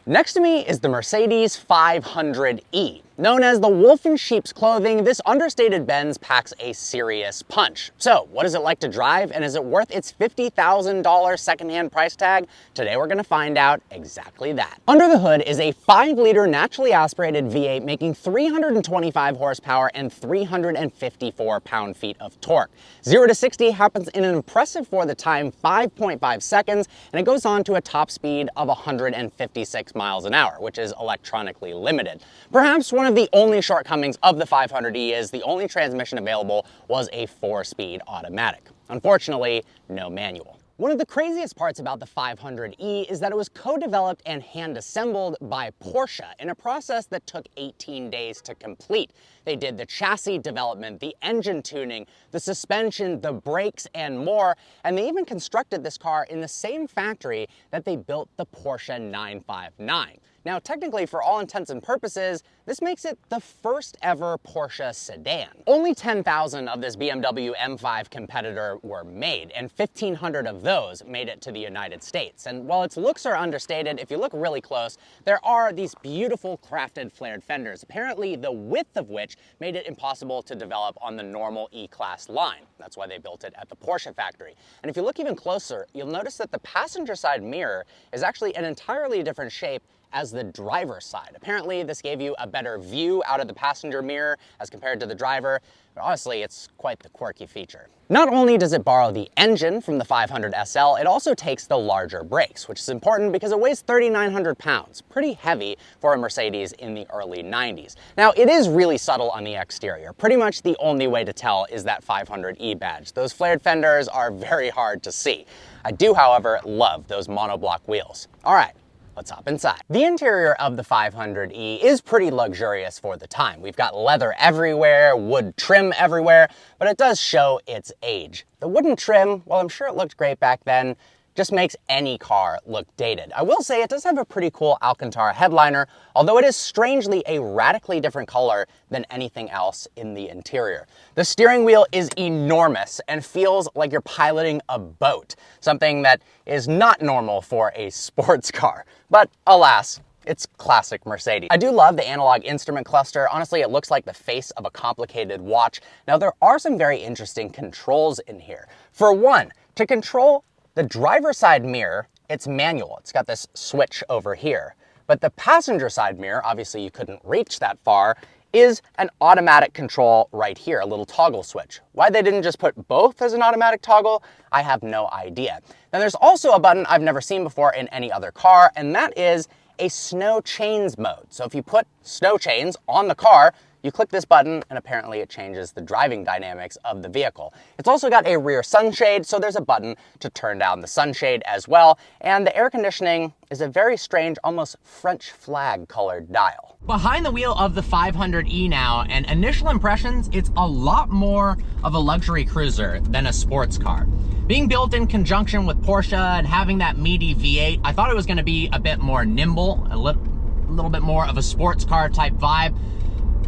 Next to me is the Mercedes 500e. Known as the wolf in sheep's clothing, this understated Benz packs a serious punch. So, what is it like to drive, and is it worth its $50,000 secondhand price tag? Today we're gonna find out exactly that. Under the hood is a 5-liter naturally aspirated V8 making 325 horsepower and 354 pound-feet of torque. 0 to 60 happens in an impressive, for the time, 5.5 seconds, and it goes on to a top speed of 156 miles an hour, which is electronically limited. Perhaps one of the only shortcomings of the 500e is the only transmission available was a 4-speed automatic. Unfortunately, no manual. One of the craziest parts about the 500e is that it was co-developed and hand-assembled by Porsche in a process that took 18 days to complete. They did the chassis development, the engine tuning, the suspension, the brakes, and more, and they even constructed this car in the same factory that they built the Porsche 959. Now, technically, for all intents and purposes, this makes it the first ever Porsche sedan. Only 10,000 of this BMW M5 competitor were made, and 1,500 of those made it to the United States. And while its looks are understated, if you look really close, there are these beautiful crafted flared fenders, apparently the width of which made it impossible to develop on the normal E-Class line. That's why they built it at the Porsche factory. And if you look even closer, you'll notice that the passenger side mirror is actually an entirely different shape as the driver's side. Apparently, this gave you a better view out of the passenger mirror as compared to the driver, but honestly, it's quite the quirky feature. Not only does it borrow the engine from the 500 SL, it also takes the larger brakes, which is important because it weighs 3,900 pounds, pretty heavy for a Mercedes in the early 90s. Now, it is really subtle on the exterior. Pretty much the only way to tell is that 500e badge. Those flared fenders are very hard to see. I do, however, love those monoblock wheels. All right. Let's hop inside. The interior of the 500e is pretty luxurious for the time. We've got leather everywhere, wood trim everywhere, but it does show its age. The wooden trim, while I'm sure it looked great back then, just makes any car look dated. I will say it does have a pretty cool Alcantara headliner, although it is strangely a radically different color than anything else in the interior. The steering wheel is enormous and feels like you're piloting a boat, something that is not normal for a sports car. But alas, it's classic Mercedes. I do love the analog instrument cluster. Honestly, it looks like the face of a complicated watch. Now, there are some very interesting controls in here. For one, to control the driver's side mirror, it's manual. It's got this switch over here. But the passenger side mirror, obviously you couldn't reach that far, is an automatic control right here, a little toggle switch. Why they didn't just put both as an automatic toggle, I have no idea. Then there's also a button I've never seen before in any other car, and that is a snow chains mode. So if you put snow chains on the car, you click this button and apparently it changes the driving dynamics of the vehicle. It's also got a rear sunshade, so there's a button to turn down the sunshade as well. And the air conditioning is a very strange, almost French flag colored dial. Behind the wheel of the 500e now, and initial impressions, it's a lot more of a luxury cruiser than a sports car. Being built in conjunction with Porsche and having that meaty V8, I thought it was gonna be a bit more nimble, a little bit more of a sports car type vibe.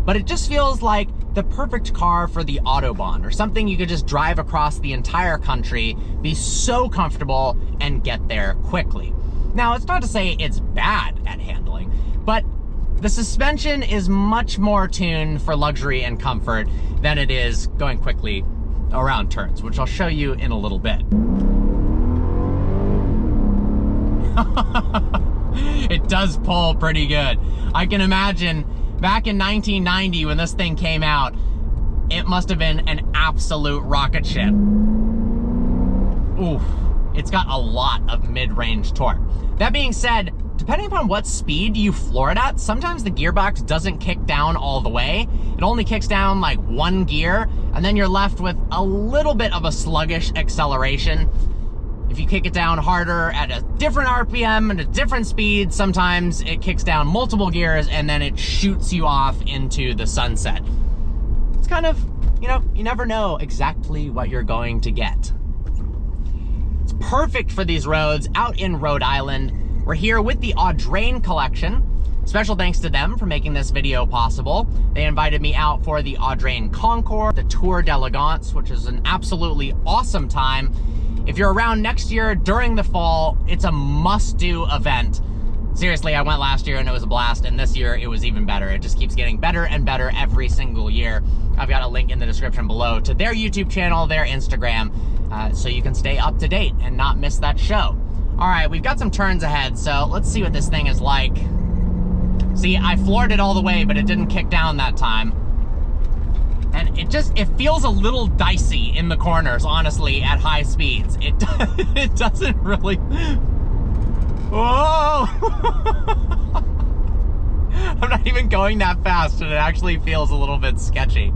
But it just feels like the perfect car for the Autobahn, or something you could just drive across the entire country, be so comfortable, and get there quickly. Now, it's not to say it's bad at handling, but the suspension is much more tuned for luxury and comfort than it is going quickly around turns, which I'll show you in a little bit. It does pull pretty good. I can imagine back in 1990 when this thing came out, it must have been an absolute rocket ship. Oof, it's got a lot of mid-range torque. That being said, depending upon what speed you floor it at, sometimes the gearbox doesn't kick down all the way. It only kicks down like one gear, and then you're left with a little bit of a sluggish acceleration. If you kick it down harder at a different RPM and a different speed, sometimes it kicks down multiple gears and then it shoots you off into the sunset. It's kind of, you never know exactly what you're going to get. It's perfect for these roads out in Rhode Island. We're here with the Audrain collection. Special thanks to them for making this video possible. They invited me out for the Audrain Concours, the Tour d'Elegance, which is an absolutely awesome time. If you're around next year during the fall, it's a must-do event. Seriously, I went last year and it was a blast, and this year it was even better. It just keeps getting better and better every single year. I've got a link in the description below to their YouTube channel, their Instagram, so you can stay up to date and not miss that show. All right, we've got some turns ahead, so let's see what this thing is like. See, I floored it all the way, but it didn't kick down that time. And it feels a little dicey in the corners, honestly, at high speeds. It doesn't really... Whoa! I'm not even going that fast, and it actually feels a little bit sketchy.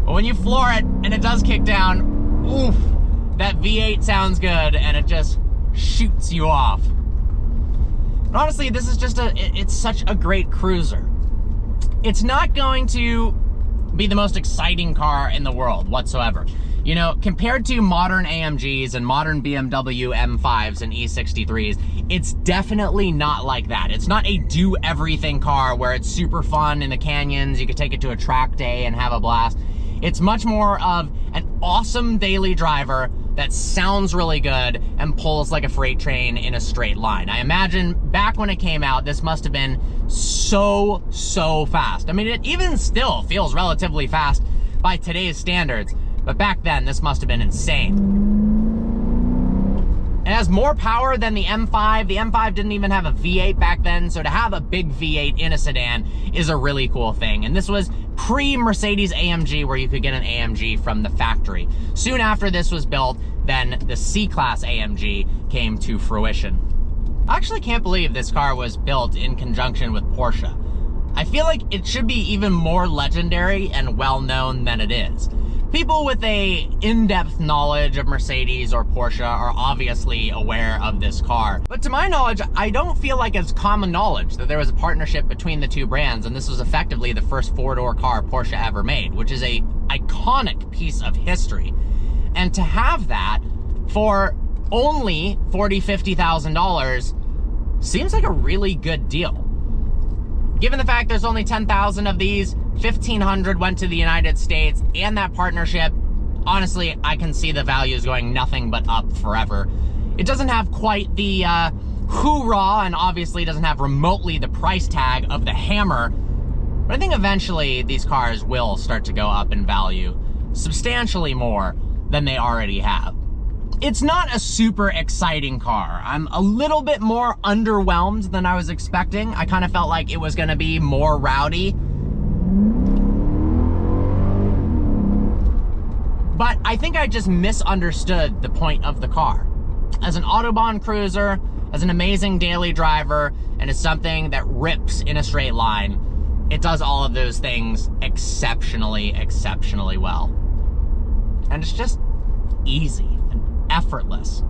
But when you floor it, and it does kick down, oof, that V8 sounds good, and it just shoots you off. And honestly, this is just it's such a great cruiser. It's not going to be the most exciting car in the world whatsoever. You know, compared to modern AMGs and modern BMW M5s and E63s, it's definitely not like that. It's not a do-everything car where it's super fun in the canyons, you could take it to a track day and have a blast. It's much more of an awesome daily driver that sounds really good and pulls like a freight train in a straight line. I imagine back when it came out, this must have been so fast. I mean, it even still feels relatively fast by today's standards, but back then, this must have been insane. It has more power than the M5. The M5 didn't even have a V8 back then, so to have a big V8 in a sedan is a really cool thing. And this was pre-Mercedes AMG, where you could get an AMG from the factory. Soon after this was built, then the C-Class AMG came to fruition. I actually can't believe this car was built in conjunction with Porsche. I feel like it should be even more legendary and well-known than it is. People with a in-depth knowledge of Mercedes or Porsche are obviously aware of this car. But to my knowledge, I don't feel like it's common knowledge that there was a partnership between the two brands, and this was effectively the first four-door car Porsche ever made, which is a iconic piece of history. And to have that for only $40,000, $50,000 seems like a really good deal. Given the fact there's only 10,000 of these, 1,500 went to the United States, and that partnership, honestly, I can see the values going nothing but up forever. It doesn't have quite the hoorah, and obviously doesn't have remotely the price tag of the Hammer, but I think eventually these cars will start to go up in value substantially more than they already have. It's not a super exciting car. I'm a little bit more underwhelmed than I was expecting. I kind of felt like it was going to be more rowdy. But I think I just misunderstood the point of the car. As an Autobahn cruiser, as an amazing daily driver, and as something that rips in a straight line, it does all of those things exceptionally well. And it's just easy. Effortless.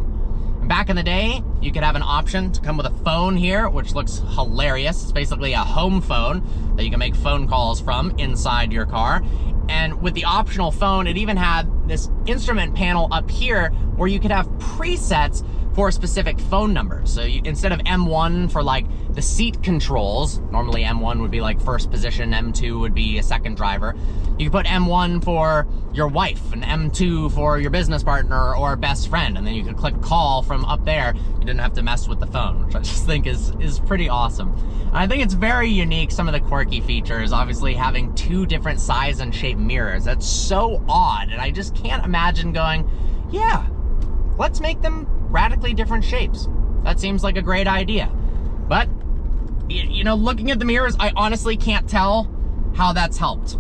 And back in the day, you could have an option to come with a phone here, which looks hilarious. It's basically a home phone that you can make phone calls from inside your car. And with the optional phone, it even had this instrument panel up here where you could have presets for specific phone numbers. So instead of M1 for like the seat controls, normally M1 would be like first position, M2 would be a second driver. You could put M1 for your wife, and M2 for your business partner or best friend, and then you could click call from up there. You didn't have to mess with the phone, which I just think is pretty awesome. And I think it's very unique, some of the quirky features, obviously having two different size and shape mirrors. That's so odd, and I just can't imagine going, yeah, let's make them radically different shapes. That seems like a great idea. But, you know, looking at the mirrors, I honestly can't tell how that's helped.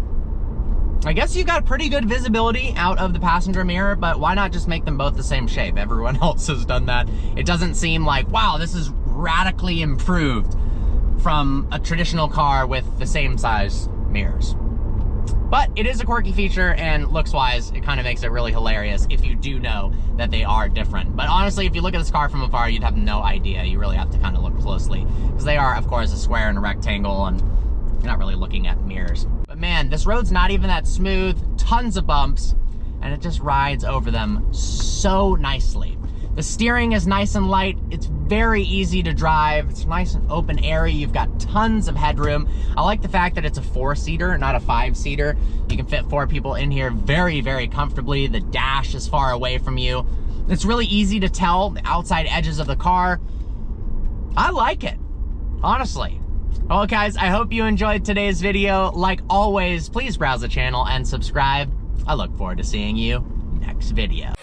I guess you got pretty good visibility out of the passenger mirror, but why not just make them both the same shape? Everyone else has done that. It doesn't seem like, wow, this is radically improved from a traditional car with the same size mirrors. But it is a quirky feature, and looks-wise, it kind of makes it really hilarious if you do know that they are different. But honestly, if you look at this car from afar, you'd have no idea. You really have to kind of look closely, because they are, of course, a square and a rectangle, and you're not really looking at mirrors. But man, this road's not even that smooth, tons of bumps, and it just rides over them so nicely. The steering is nice and light. It's very easy to drive. It's nice and open airy. You've got tons of headroom. I like the fact that it's a 4-seater, not a 5-seater. You can fit 4 people in here very, very comfortably. The dash is far away from you. It's really easy to tell the outside edges of the car. I like it. honestly. Well, guys, I hope you enjoyed today's video. Like always, please browse the channel and subscribe. I look forward to seeing you next video.